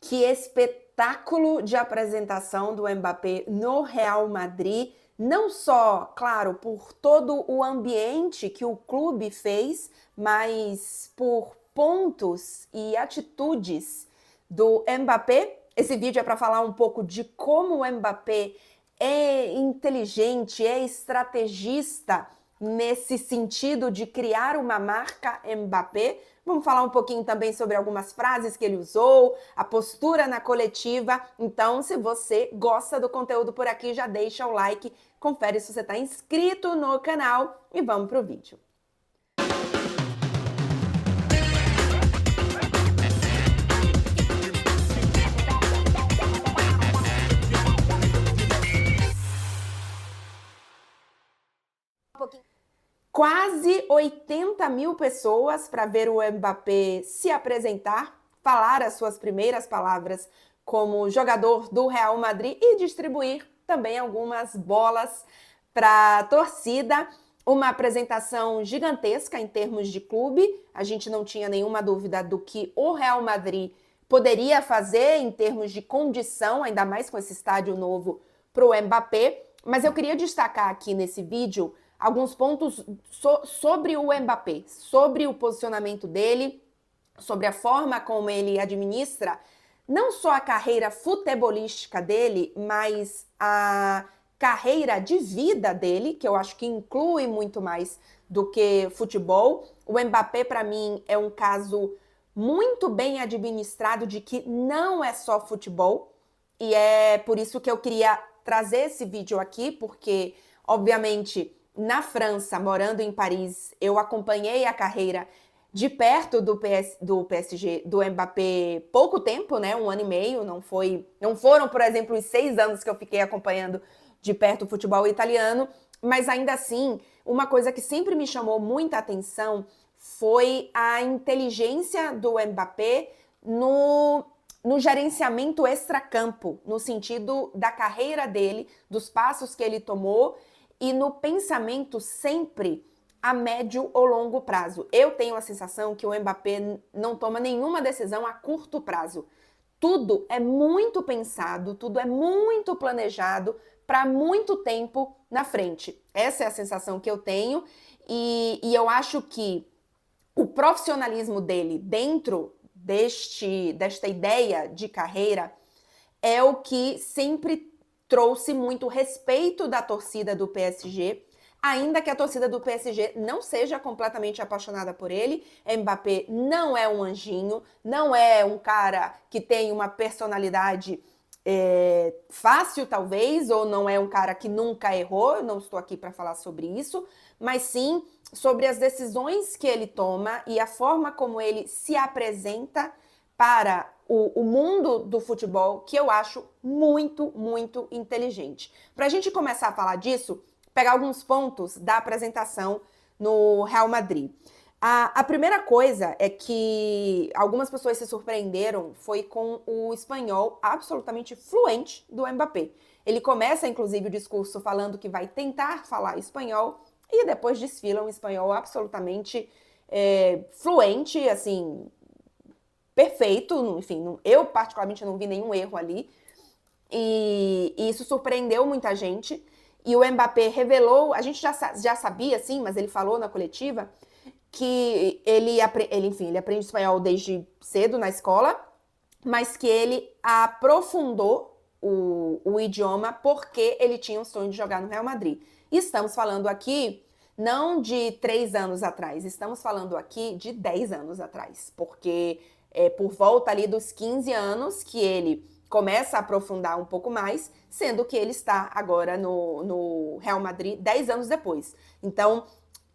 Que espetáculo de apresentação do Mbappé no Real Madrid, não só, claro, por todo o ambiente que o clube fez, mas por pontos e atitudes do Mbappé. Esse vídeo é para falar um pouco de como o Mbappé é inteligente, é estrategista nesse sentido de criar uma marca Mbappé. Vamos falar um pouquinho também sobre algumas frases que ele usou, a postura na coletiva. Então, se você gosta do conteúdo por aqui, já deixa o like, confere se você está inscrito no canal e vamos pro vídeo. Quase 80 mil pessoas para ver o Mbappé se apresentar, falar as suas primeiras palavras como jogador do Real Madrid e distribuir também algumas bolas para a torcida. Uma apresentação gigantesca em termos de clube. A gente não tinha nenhuma dúvida do que o Real Madrid poderia fazer em termos de condição, ainda mais com esse estádio novo para o Mbappé. Mas eu queria destacar aqui nesse vídeo alguns pontos sobre o Mbappé, sobre o posicionamento dele, sobre a forma como ele administra não só a carreira futebolística dele, mas a carreira de vida dele, que eu acho que inclui muito mais do que futebol. O Mbappé, para mim, é um caso muito bem administrado de que não é só futebol, e é por isso que eu queria trazer esse vídeo aqui, porque, obviamente, na França, morando em Paris, eu acompanhei a carreira de perto do PSG, do Mbappé, pouco tempo, né? 1 ano e meio, não foram, por exemplo, os 6 anos que eu fiquei acompanhando de perto o futebol italiano, mas ainda assim, uma coisa que sempre me chamou muita atenção foi a inteligência do Mbappé no gerenciamento extracampo, no sentido da carreira dele, dos passos que ele tomou e no pensamento sempre a médio ou longo prazo. Eu tenho a sensação que o Mbappé não toma nenhuma decisão a curto prazo. Tudo é muito pensado, tudo é muito planejado para muito tempo na frente. Essa é a sensação que eu tenho e eu acho que o profissionalismo dele dentro desta ideia de carreira é o que sempre trouxe muito respeito da torcida do PSG, ainda que a torcida do PSG não seja completamente apaixonada por ele. Mbappé não é um anjinho, não é um cara que tem uma personalidade fácil, talvez, ou não é um cara que nunca errou. Eu não estou aqui para falar sobre isso, mas sim sobre as decisões que ele toma e a forma como ele se apresenta para o mundo do futebol, que eu acho muito, muito inteligente. Para a gente começar a falar disso, pegar alguns pontos da apresentação no Real Madrid. A primeira coisa é que algumas pessoas se surpreenderam foi com o espanhol absolutamente fluente do Mbappé. Ele começa, inclusive, o discurso falando que vai tentar falar espanhol e depois desfila um espanhol absolutamente fluente, assim, perfeito. Enfim, eu particularmente não vi nenhum erro ali. E isso surpreendeu muita gente. E o Mbappé revelou, a gente já sabia, sim, mas ele falou na coletiva que ele aprende espanhol desde cedo na escola, mas que ele aprofundou o idioma porque ele tinha um sonho de jogar no Real Madrid. E estamos falando aqui não de 3 anos atrás, estamos falando aqui de 10 anos atrás, porque é por volta ali dos 15 anos que ele começa a aprofundar um pouco mais, sendo que ele está agora no Real Madrid 10 anos depois. Então,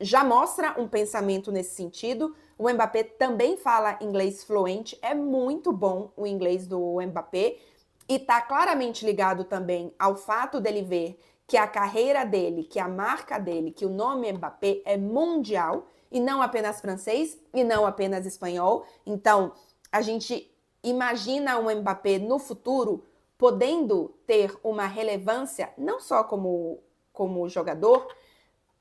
já mostra um pensamento nesse sentido. O Mbappé também fala inglês fluente, é muito bom o inglês do Mbappé e está claramente ligado também ao fato dele ver que a carreira dele, que a marca dele, que o nome Mbappé é mundial e não apenas francês e não apenas espanhol. Então, a gente imagina o Mbappé no futuro podendo ter uma relevância não só como jogador,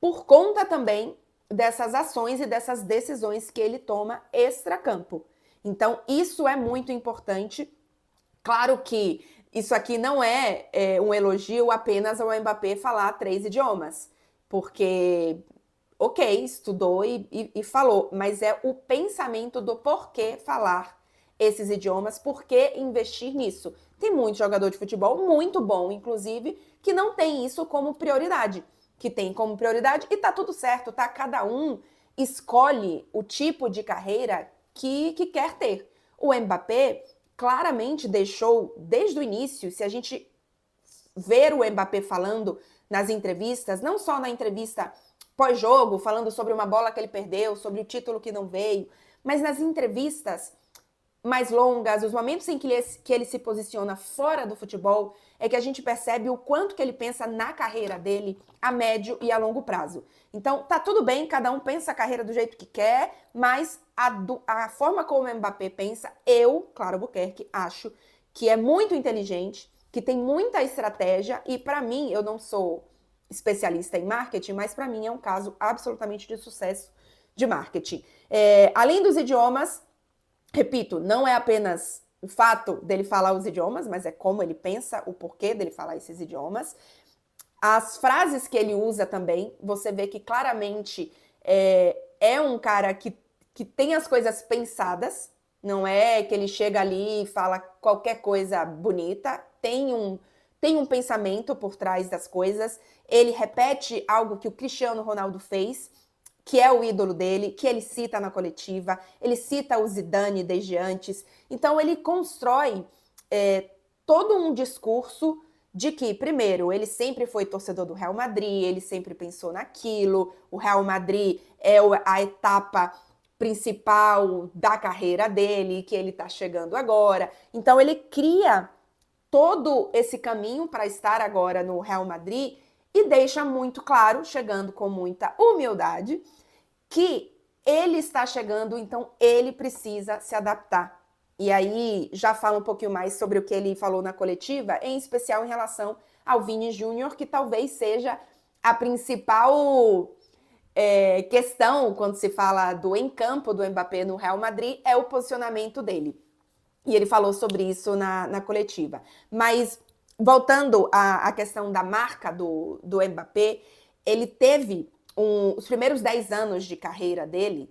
por conta também dessas ações e dessas decisões que ele toma extracampo. Então, isso é muito importante Claro que isso aqui não é um elogio apenas ao Mbappé falar 3 idiomas, porque, ok, estudou e falou, mas é o pensamento do porquê falar esses idiomas, por que investir nisso. Tem muito jogador de futebol muito bom, inclusive, que não tem isso como prioridade, que tem como prioridade, e tá tudo certo, tá? Cada um escolhe o tipo de carreira que quer ter. O Mbappé claramente deixou, desde o início, se a gente ver o Mbappé falando nas entrevistas, não só na entrevista pós-jogo, falando sobre uma bola que ele perdeu, sobre o título que não veio, mas nas entrevistas mais longas, os momentos em que ele se posiciona fora do futebol, é que a gente percebe o quanto que ele pensa na carreira dele a médio e a longo prazo. Então, tá tudo bem, cada um pensa a carreira do jeito que quer, mas a forma como o Mbappé pensa, eu, Clara Albuquerque, acho que é muito inteligente, que tem muita estratégia, e para mim, eu não sou especialista em marketing, mas para mim é um caso absolutamente de sucesso de marketing. Além dos idiomas, repito, não é apenas o fato dele falar os idiomas, mas é como ele pensa, o porquê dele falar esses idiomas. As frases que ele usa também, você vê que claramente é um cara que tem as coisas pensadas, não é que ele chega ali e fala qualquer coisa bonita, tem um pensamento por trás das coisas, ele repete algo que o Cristiano Ronaldo fez, que é o ídolo dele, que ele cita na coletiva, ele cita o Zidane desde antes. Então ele constrói todo um discurso de que, primeiro, ele sempre foi torcedor do Real Madrid, ele sempre pensou naquilo, o Real Madrid é a etapa principal da carreira dele, que ele está chegando agora. Então ele cria todo esse caminho para estar agora no Real Madrid e deixa muito claro, chegando com muita humildade, que ele está chegando, então ele precisa se adaptar. E aí já fala um pouquinho mais sobre o que ele falou na coletiva, em especial em relação ao Vini Júnior, que talvez seja a principal questão quando se fala do em-campo do Mbappé no Real Madrid, é o posicionamento dele. E ele falou sobre isso na coletiva. Mas, voltando à questão da marca do Mbappé, ele teve os primeiros 10 anos de carreira dele,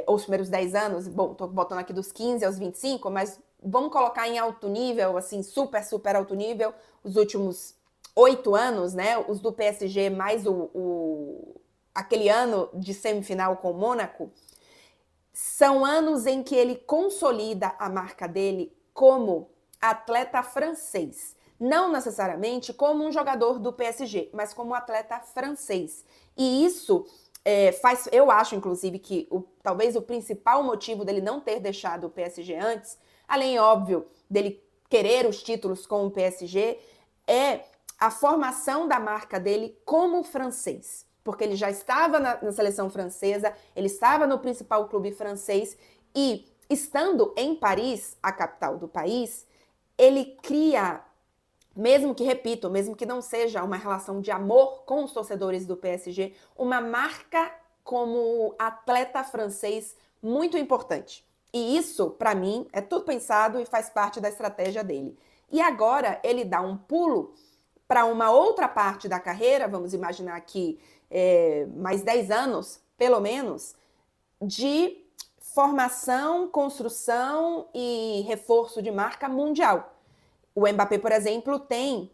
ou os primeiros 10 anos, bom, tô botando aqui dos 15 aos 25, mas vamos colocar em alto nível, assim, super, super alto nível, os últimos 8 anos, né, os do PSG, mais aquele ano de semifinal com o Mônaco, são anos em que ele consolida a marca dele como atleta francês. Não necessariamente como um jogador do PSG, mas como atleta francês. E isso faz, eu acho, inclusive, que talvez o principal motivo dele não ter deixado o PSG antes, além, óbvio, dele querer os títulos com o PSG, é a formação da marca dele como francês. Porque ele já estava na seleção francesa, ele estava no principal clube francês e, estando em Paris, a capital do país, ele cria, mesmo que não seja uma relação de amor com os torcedores do PSG, uma marca como atleta francês muito importante. E isso, para mim, é tudo pensado e faz parte da estratégia dele. E agora ele dá um pulo para uma outra parte da carreira, vamos imaginar aqui mais 10 anos, pelo menos, de formação, construção e reforço de marca mundial. O Mbappé, por exemplo, tem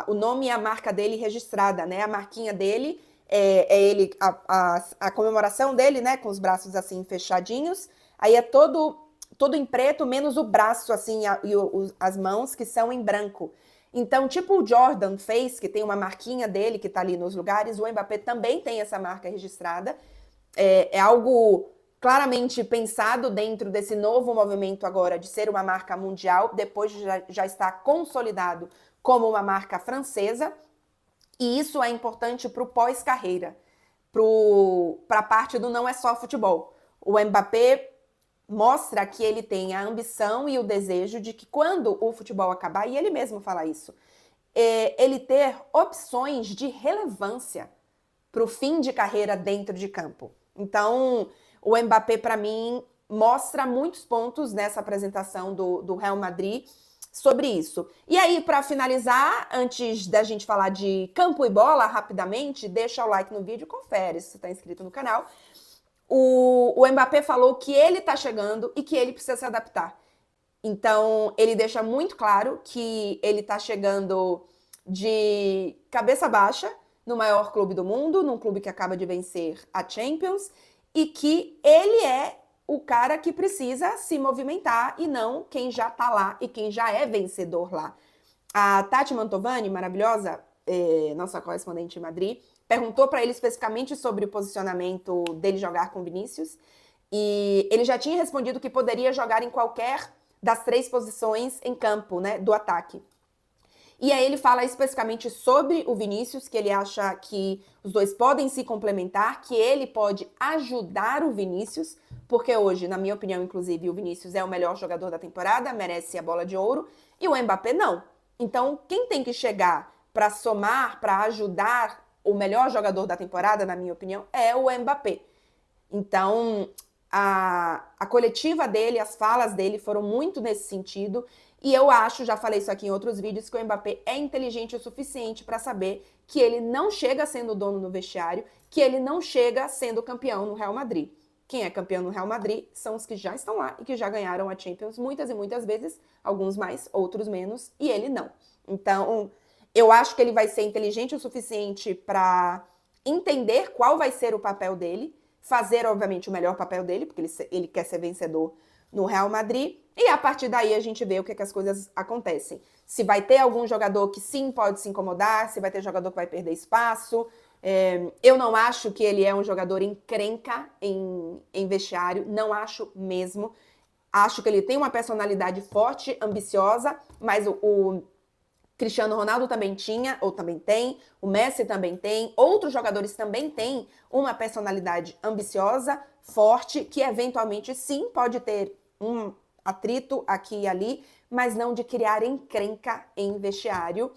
o nome e a marca dele registrada, né? A marquinha dele a comemoração dele, né? Com os braços assim fechadinhos. Aí é todo em preto, menos o braço assim e as mãos que são em branco. Então, tipo o Jordan fez, que tem uma marquinha dele que tá ali nos lugares, o Mbappé também tem essa marca registrada. É algo claramente pensado dentro desse novo movimento agora de ser uma marca mundial, depois de já estar consolidado como uma marca francesa. E isso é importante para o pós-carreira, para a parte do não é só futebol. O Mbappé mostra que ele tem a ambição e o desejo de que quando o futebol acabar, e ele mesmo fala isso, ele ter opções de relevância para o fim de carreira dentro de campo. Então, o Mbappé, para mim, mostra muitos pontos nessa apresentação do Real Madrid sobre isso. E aí, para finalizar, antes da gente falar de campo e bola, rapidamente, deixa o like no vídeo, confere se você está inscrito no canal. O Mbappé falou que ele está chegando e que ele precisa se adaptar. Então, ele deixa muito claro que ele está chegando de cabeça baixa no maior clube do mundo, num clube que acaba de vencer a Champions, e que ele é o cara que precisa se movimentar e não quem já tá lá e quem já é vencedor lá. A Tati Mantovani, maravilhosa, nossa correspondente em Madrid, perguntou para ele especificamente sobre o posicionamento dele jogar com Vinícius, e ele já tinha respondido que poderia jogar em qualquer das 3 posições em campo, né, do ataque. E aí ele fala especificamente sobre o Vinícius, que ele acha que os dois podem se complementar, que ele pode ajudar o Vinícius, porque hoje, na minha opinião, inclusive, o Vinícius é o melhor jogador da temporada, merece a bola de ouro, e o Mbappé não. Então, quem tem que chegar para somar, para ajudar o melhor jogador da temporada, na minha opinião, é o Mbappé. Então, a coletiva dele, as falas dele foram muito nesse sentido, e eu acho, já falei isso aqui em outros vídeos, que o Mbappé é inteligente o suficiente para saber que ele não chega sendo dono no vestiário, que ele não chega sendo campeão no Real Madrid. Quem é campeão no Real Madrid são os que já estão lá e que já ganharam a Champions muitas e muitas vezes, alguns mais, outros menos, e ele não. Então, eu acho que ele vai ser inteligente o suficiente para entender qual vai ser o papel dele, fazer, obviamente, o melhor papel dele, porque ele quer ser vencedor no Real Madrid, e a partir daí a gente vê o que as coisas acontecem. Se vai ter algum jogador que sim pode se incomodar, se vai ter jogador que vai perder espaço. Eu não acho que ele é um jogador encrenca em vestiário, não acho mesmo. Acho que ele tem uma personalidade forte, ambiciosa, mas o Cristiano Ronaldo também tinha, ou também tem, o Messi também tem, outros jogadores também têm uma personalidade ambiciosa, forte, que eventualmente sim pode ter um atrito aqui e ali, mas não de criar encrenca em vestiário,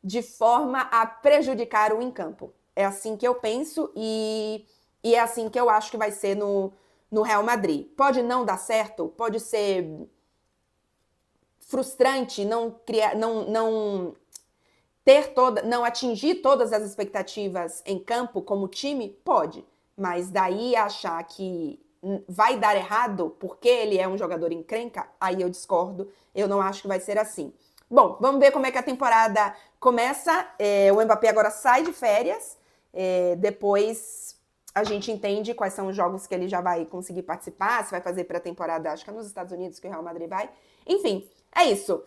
de forma a prejudicar o em campo. É assim que eu penso e é assim que eu acho que vai ser no Real Madrid. Pode não dar certo, pode ser frustrante não atingir todas as expectativas em campo como time, pode, mas daí achar que vai dar errado porque ele é um jogador encrenca, aí eu discordo, eu não acho que vai ser assim. Bom, vamos ver como é que a temporada começa. O Mbappé agora sai de férias, depois a gente entende quais são os jogos que ele já vai conseguir participar, se vai fazer pré-temporada, acho que é nos Estados Unidos que o Real Madrid vai. Enfim, é isso.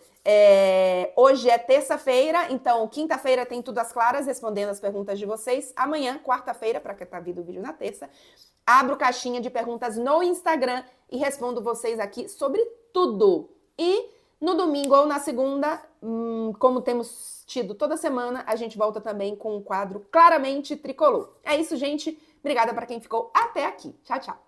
Hoje é terça-feira, então quinta-feira tem Tudo às Claras, respondendo as perguntas de vocês. Amanhã, quarta-feira, para quem tá vendo o vídeo na terça, abro caixinha de perguntas no Instagram e respondo vocês aqui sobre tudo. E no domingo ou na segunda, como temos tido toda semana, a gente volta também com um quadro claramente tricolor. É isso, gente. Obrigada para quem ficou até aqui. Tchau, tchau.